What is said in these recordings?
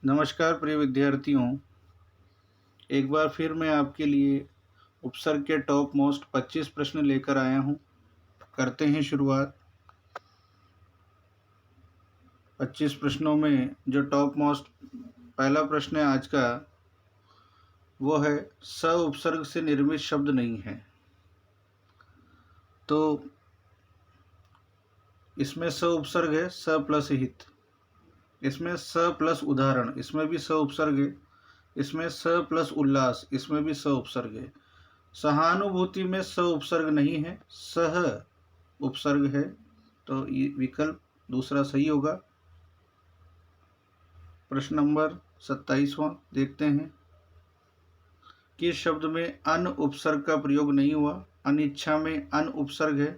नमस्कार प्रिय विद्यार्थियों, एक बार फिर मैं आपके लिए उपसर्ग के टॉप मोस्ट 25 प्रश्न लेकर आया हूं। करते हैं शुरुआत। 25 प्रश्नों में जो टॉप मोस्ट पहला प्रश्न है आज का, वो है स उपसर्ग से निर्मित शब्द नहीं है। तो इसमें स उपसर्ग है, स प्लस हित। इसमें स प्लस उदाहरण, इसमें भी स उपसर्ग है। इसमें स प्लस उल्लास, इसमें भी स उपसर्ग है। सहानुभूति में स उपसर्ग नहीं है, सह उपसर्ग है। तो ये विकल्प दूसरा सही होगा। प्रश्न नंबर 27वां देखते हैं। किस शब्द में अन उपसर्ग का प्रयोग नहीं हुआ? अनिच्छा में अन उपसर्ग है।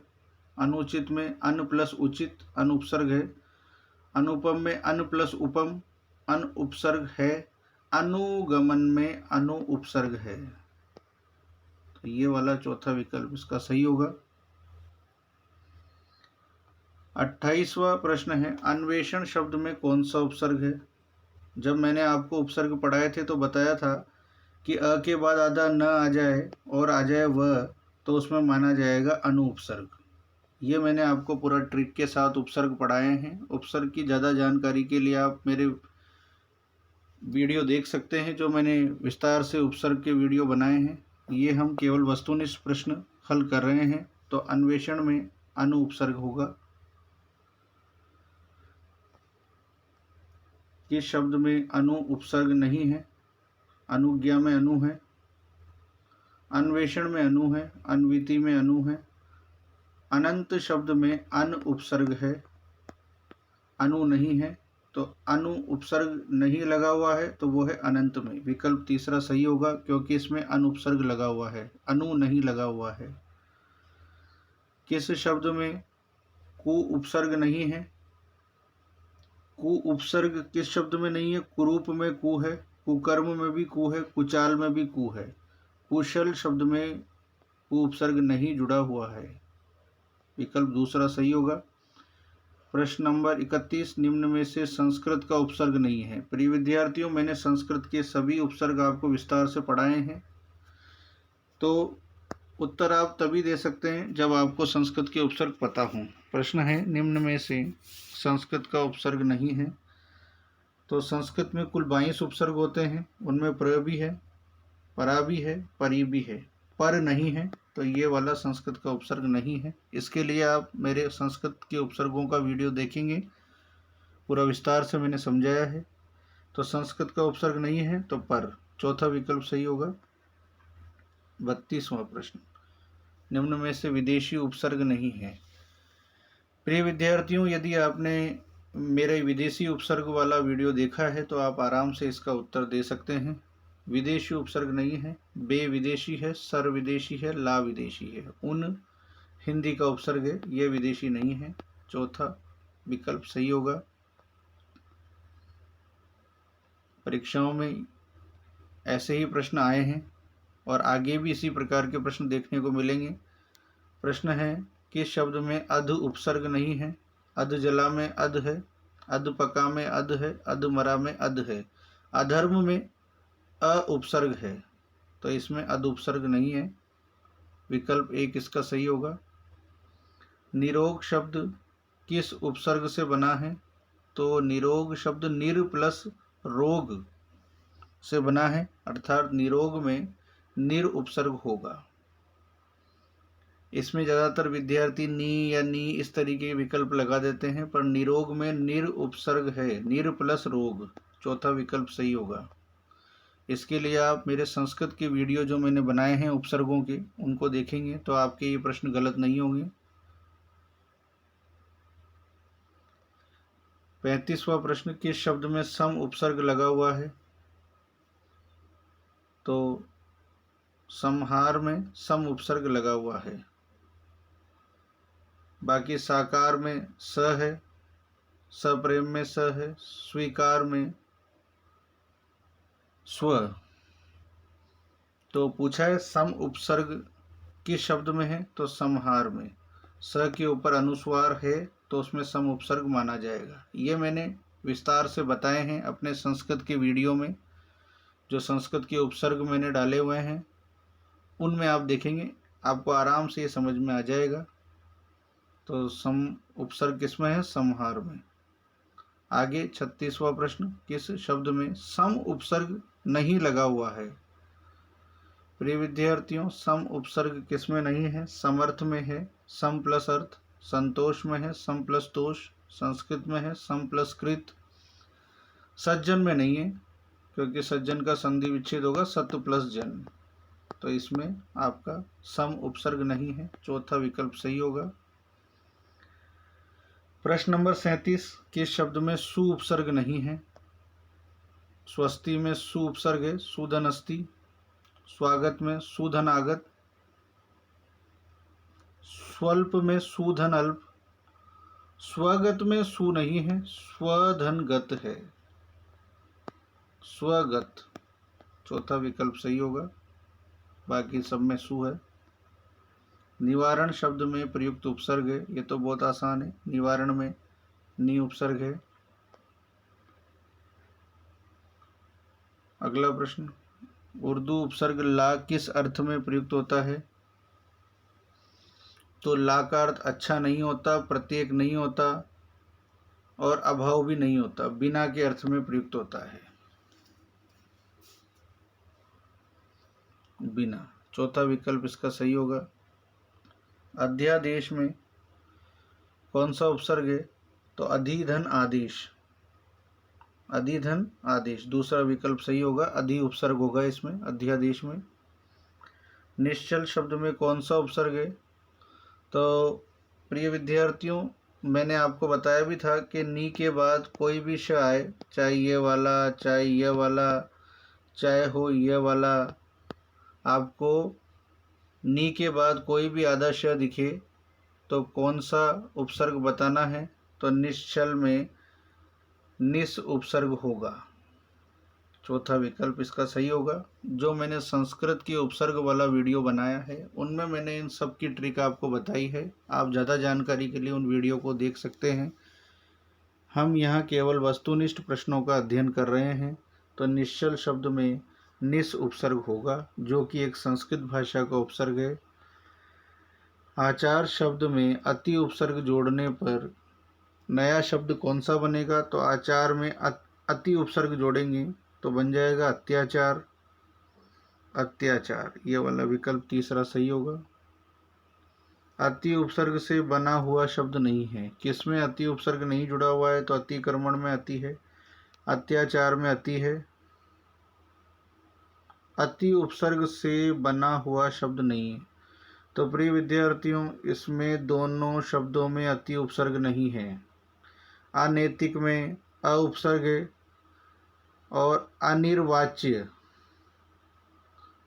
अनुचित में अन प्लस उचित अन उपसर्ग है। अनुपम में अन प्लस उपम अन उपसर्ग है। अनुगमन में अनु उपसर्ग है। तो ये वाला चौथा विकल्प इसका सही होगा। 28वां प्रश्न है, अन्वेषण शब्द में कौन सा उपसर्ग है? जब मैंने आपको उपसर्ग पढ़ाए थे तो बताया था कि अ के बाद आधा न आ जाए और आ जाए व, तो उसमें माना जाएगा अनु उपसर्ग। ये मैंने आपको पूरा ट्रिक के साथ उपसर्ग पढ़ाए हैं। उपसर्ग की ज़्यादा जानकारी के लिए आप मेरे वीडियो देख सकते हैं, जो मैंने विस्तार से उपसर्ग के वीडियो बनाए हैं। ये हम केवल वस्तुनिष्ठ प्रश्न हल कर रहे हैं। तो अन्वेषण में अनु उपसर्ग होगा। किस शब्द में अनु उपसर्ग नहीं है? अनुज्ञा में अनु है। अन्वेषण में अनु है। अन्विति में अनु है। अनंत शब्द में अन उपसर्ग है, अनु नहीं है। तो अनु उपसर्ग नहीं लगा हुआ है, तो वो है अनंत में। विकल्प तीसरा सही होगा, क्योंकि इसमें अन उपसर्ग लगा हुआ है, अनु नहीं लगा हुआ है। किस शब्द में कु उपसर्ग नहीं है? कु उपसर्ग किस शब्द में नहीं है? कुरूप में कु है, कुकर्म में भी कु है, कुचाल में भी कु है। कुशल शब्द में कु उपसर्ग नहीं जुड़ा हुआ है। विकल्प दूसरा सही होगा। प्रश्न नंबर 31, निम्न में से संस्कृत का उपसर्ग नहीं है। प्रिय विद्यार्थियों, मैंने संस्कृत के सभी उपसर्ग आपको विस्तार से पढ़ाए हैं। तो उत्तर आप तभी दे सकते हैं जब आपको संस्कृत के उपसर्ग पता हों। प्रश्न है, निम्न में से संस्कृत का उपसर्ग नहीं है। तो संस्कृत में कुल 22 उपसर्ग होते हैं। उनमें प्र भी है, परा भी है, परी भी है, पर नहीं है। तो ये वाला संस्कृत का उपसर्ग नहीं है। इसके लिए आप मेरे संस्कृत के उपसर्गों का वीडियो देखेंगे, पूरा विस्तार से मैंने समझाया है। तो संस्कृत का उपसर्ग नहीं है, तो पर चौथा विकल्प सही होगा। 32वां प्रश्न, निम्न में से विदेशी उपसर्ग नहीं है। प्रिय विद्यार्थियों, यदि आपने मेरे विदेशी उपसर्ग वाला वीडियो देखा है तो आप आराम से इसका उत्तर दे सकते हैं। विदेशी उपसर्ग नहीं है। बे विदेशी है, सर विदेशी है, ला विदेशी है। उन हिंदी का उपसर्ग है, ये विदेशी नहीं है। चौथा विकल्प सही होगा। परीक्षाओं में ऐसे ही प्रश्न आए हैं और आगे भी इसी प्रकार के प्रश्न देखने को मिलेंगे। प्रश्न है, किस शब्द में अध उपसर्ग नहीं है? अध जला में अध है, अध पका में अध है, अध मरा में अध है। अधर्म में अ उपसर्ग है, तो इसमें अध उपसर्ग नहीं है। विकल्प एक इसका सही होगा। निरोग शब्द किस उपसर्ग से बना है? तो निरोग शब्द निर प्लस रोग से बना है, अर्थात निरोग में निर उपसर्ग होगा। इसमें ज़्यादातर विद्यार्थी नी या नी इस तरीके के विकल्प लगा देते हैं, पर निरोग में निर उपसर्ग है, निर प्लस रोग। चौथा विकल्प सही होगा। इसके लिए आप मेरे संस्कृत के वीडियो जो मैंने बनाए हैं उपसर्गों के, उनको देखेंगे तो आपके ये प्रश्न गलत नहीं होंगे। 35वां प्रश्न, किस शब्द में सम उपसर्ग लगा हुआ है? तो संहार में सम उपसर्ग लगा हुआ है। बाकी साकार में स है, सप्रेम में स है, स्वीकार में स्व। तो पूछा है सम उपसर्ग किस शब्द में है? तो संहार में। स के ऊपर अनुस्वार है तो उसमें सम उपसर्ग माना जाएगा। ये मैंने विस्तार से बताए हैं अपने संस्कृत के वीडियो में। जो संस्कृत के उपसर्ग मैंने डाले हुए हैं उनमें आप देखेंगे, आपको आराम से ये समझ में आ जाएगा। तो सम उपसर्ग किसमें है? समहार में। आगे 36वां प्रश्न, किस शब्द में सम उपसर्ग नहीं लगा हुआ है? प्रिय विद्यार्थियों, सम उपसर्ग किसमें नहीं है? समर्थ में है सम प्लस अर्थ, संतोष में है सम प्लस तोष, संस्कृत में है सम प्लस कृत, सज्जन में नहीं है क्योंकि सज्जन का संधि विच्छेद होगा सत्व प्लस जन, तो इसमें आपका सम उपसर्ग नहीं है, चौथा विकल्प सही होगा। प्रश्न नंबर 37, किस शब्द में सु उपसर्ग नहीं है? स्वस्ति में सु उपसर्ग है, सुधन अस्ति। स्वागत में सुधन आगत। स्वल्प में सुधन अल्प। स्वगत में सु नहीं है, स्वधन गत है, स्वगत, चौथा विकल्प सही होगा, बाकी सब में सु है। निवारण शब्द में प्रयुक्त उपसर्ग है, ये तो बहुत आसान है, निवारण में नि उपसर्ग है। अगला प्रश्न, उर्दू उपसर्ग ला किस अर्थ में प्रयुक्त होता है? तो ला का अर्थ अच्छा नहीं होता, प्रत्येक नहीं होता और अभाव भी नहीं होता, बिना के अर्थ में प्रयुक्त होता है, बिना, चौथा विकल्प इसका सही होगा। अध्यादेश में कौन सा उपसर्ग है? तो अधिधन आदेश, अधिधन आदेश, दूसरा विकल्प सही होगा, अधि उपसर्ग होगा इसमें अध्यादेश में। निश्चल शब्द में कौन सा उपसर्ग है? तो प्रिय विद्यार्थियों, मैंने आपको बताया भी था कि नी के बाद कोई भी श आए, चाहे ये वाला, चाहे ये वाला, चाहे हो ये वाला, आपको नी के बाद कोई भी आधा श दिखे तो कौन सा उपसर्ग बताना है? तो निश्चल में निस उपसर्ग होगा, चौथा विकल्प इसका सही होगा। जो मैंने संस्कृत की उपसर्ग वाला वीडियो बनाया है उनमें मैंने इन सब की ट्रिक आपको बताई है, आप ज़्यादा जानकारी के लिए उन वीडियो को देख सकते हैं। हम यहाँ केवल वस्तुनिष्ठ प्रश्नों का अध्ययन कर रहे हैं। तो निश्चल शब्द में निस उपसर्ग होगा, जो कि एक संस्कृत भाषा का उपसर्ग है। आचार शब्द में अति उपसर्ग जोड़ने पर नया शब्द कौन सा बनेगा? तो आचार में अति उपसर्ग जोड़ेंगे तो बन जाएगा अत्याचार, अत्याचार, ये वाला विकल्प तीसरा सही होगा। अति उपसर्ग से बना हुआ शब्द नहीं है, किसमें अति उपसर्ग नहीं जुड़ा हुआ है? तो अतिक्रमण में अति है, अत्याचार में अति है, अति उपसर्ग से बना हुआ शब्द नहीं है। तो प्रिय विद्यार्थियों, इसमें दोनों शब्दों में अति उपसर्ग नहीं है। अनैतिक में अ उपसर्ग है और अनिर्वाच्य,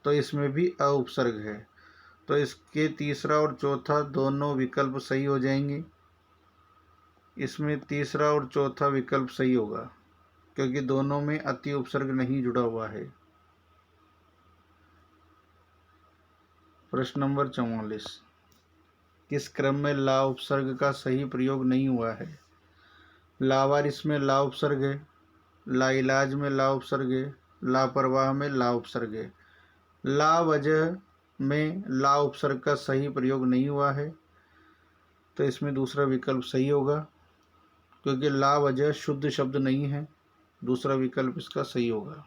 तो इसमें भी अ उपसर्ग है, तो इसके तीसरा और चौथा दोनों विकल्प सही हो जाएंगे। इसमें तीसरा और चौथा विकल्प सही होगा क्योंकि दोनों में अति उपसर्ग नहीं जुड़ा हुआ है। प्रश्न नंबर 44, किस क्रम में ला उपसर्ग का सही प्रयोग नहीं हुआ है? लावारिस में ला उपसर्ग है, लाइलाज में ला उपसर्ग है, लापरवाह में ला उपसर्ग है। ला वजह में ला उपसर्ग का सही प्रयोग नहीं हुआ है, तो इसमें दूसरा विकल्प सही होगा क्योंकि ला वजह शुद्ध शब्द नहीं है, दूसरा विकल्प इसका सही होगा।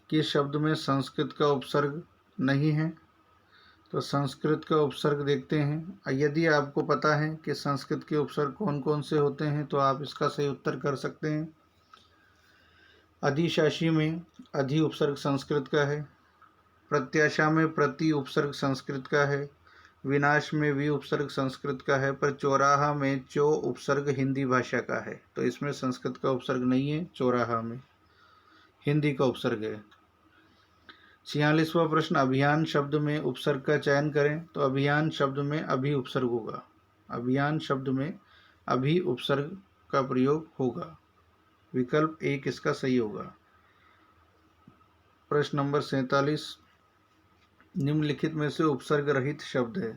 किस शब्द में संस्कृत का उपसर्ग नहीं है? तो संस्कृत का उपसर्ग देखते हैं। यदि आपको पता है कि संस्कृत के उपसर्ग कौन कौन से होते हैं तो आप इसका सही उत्तर कर सकते हैं। अधिशासी में अधि उपसर्ग संस्कृत का है, प्रत्याशा में प्रति उपसर्ग संस्कृत का है, विनाश में वि उपसर्ग संस्कृत का है, पर चौराहा में चो उपसर्ग हिंदी भाषा का है, तो इसमें संस्कृत का उपसर्ग नहीं है, चौराहा में हिंदी का उपसर्ग है। 46वां प्रश्न, अभियान शब्द में उपसर्ग का चयन करें। तो अभियान शब्द में अभी उपसर्ग होगा, अभियान शब्द में अभी उपसर्ग का प्रयोग होगा, विकल्प एक इसका सही होगा। प्रश्न नंबर 47, निम्नलिखित में से उपसर्ग रहित शब्द है।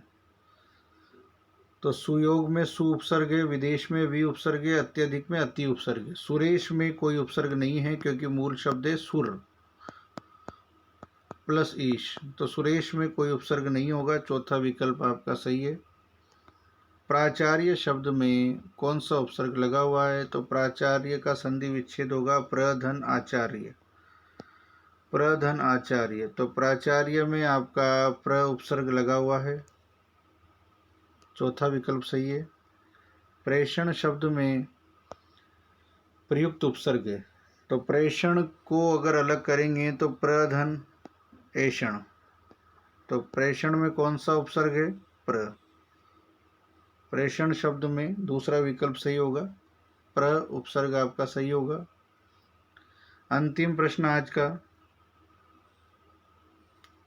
तो सुयोग में सु उपसर्ग है, विदेश में वि उपसर्ग है, अत्यधिक में अति उपसर्ग है। सुरेश में कोई उपसर्ग नहीं है क्योंकि मूल शब्द है सुर प्लस ईश, तो सुरेश में कोई उपसर्ग नहीं होगा। चौथा विकल्प आपका सही है। प्राचार्य शब्द में कौन सा उपसर्ग लगा हुआ है? तो प्राचार्य का संधि विच्छेद होगा प्रधन आचार्य, प्रधन आचार्य। तो प्राचार्य में आपका प्र उपसर्ग लगा हुआ है, चौथा विकल्प सही है। प्रेषण शब्द में प्रयुक्त उपसर्ग है, तो प्रेषण को अगर अलग करेंगे तो प्रधन ऐषण, तो प्रेषण में कौन सा उपसर्ग है? प्र। प्रेषण शब्द में दूसरा विकल्प सही होगा, प्र उपसर्ग आपका सही होगा। अंतिम प्रश्न आज का,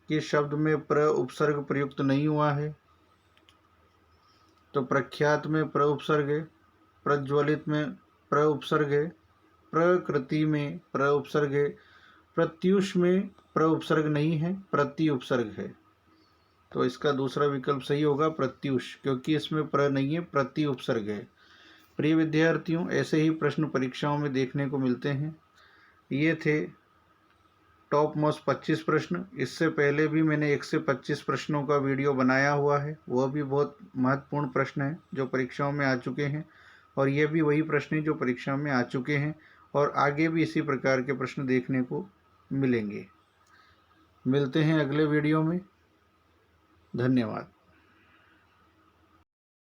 किस शब्द में प्र उपसर्ग प्रयुक्त नहीं हुआ है? तो प्रख्यात में प्र उपसर्ग है, प्रज्वलित में प्र उपसर्ग है, प्रकृति में प्र उपसर्ग है, प्रत्युष में प्र उपसर्ग नहीं है, प्रति उपसर्ग है। तो इसका दूसरा विकल्प सही होगा प्रत्युष, क्योंकि इसमें प्र नहीं है, प्रति उपसर्ग है। प्रिय विद्यार्थियों, ऐसे ही प्रश्न परीक्षाओं में देखने को मिलते हैं। ये थे टॉप मोस्ट 25 प्रश्न। इससे पहले भी मैंने 1 से 25 प्रश्नों का वीडियो बनाया हुआ है, वह भी बहुत महत्वपूर्ण प्रश्न है जो परीक्षाओं में आ चुके हैं, और ये भी वही प्रश्न हैं जो परीक्षा में आ चुके हैं, और आगे भी इसी प्रकार के प्रश्न देखने को मिलेंगे। मिलते हैं अगले वीडियो में। धन्यवाद।